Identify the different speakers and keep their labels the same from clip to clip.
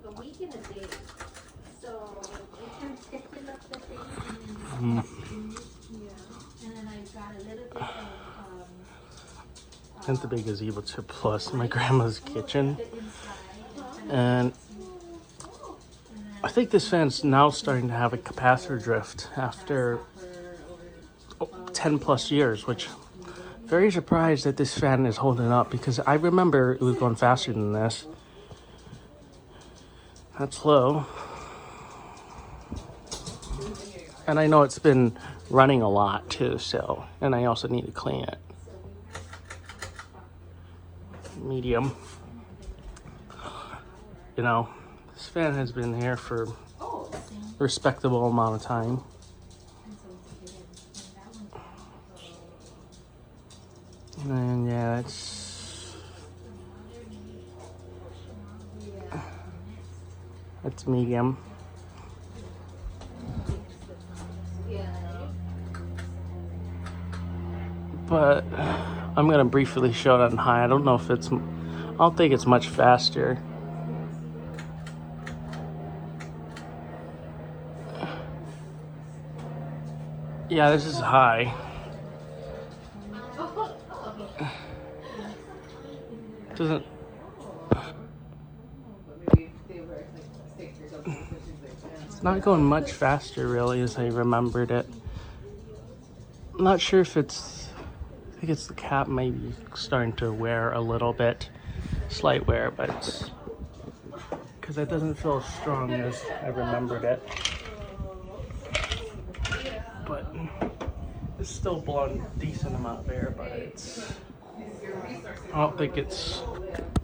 Speaker 1: A week and a day. So I can stitch up the thing and then yeah. And then I've got a little bit of
Speaker 2: And the big gazebo tip plus my grandma's kitchen. And I think this fan's now starting to have a capacitor drift after 10 plus years, which very surprised that this fan is holding up because I remember it was going faster than this. That's low. And I know it's been running a lot too, so, and I also need to clean it. Medium. You know, this fan has been here for a respectable amount of time. And yeah, it's medium. But I'm gonna briefly show it on high. I don't know if I don't think it's much faster. Yeah, this is high. Doesn't. It's not going much faster really as I remembered it. I'm not sure if it's, I think it's the cap maybe starting to wear a little bit, slight wear, but it's, because it doesn't feel as strong as I remembered it. But it's still blowing a decent amount of air, but it's, I don't think it's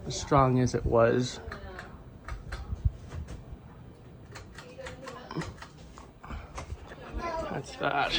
Speaker 2: as strong as it was. That's that.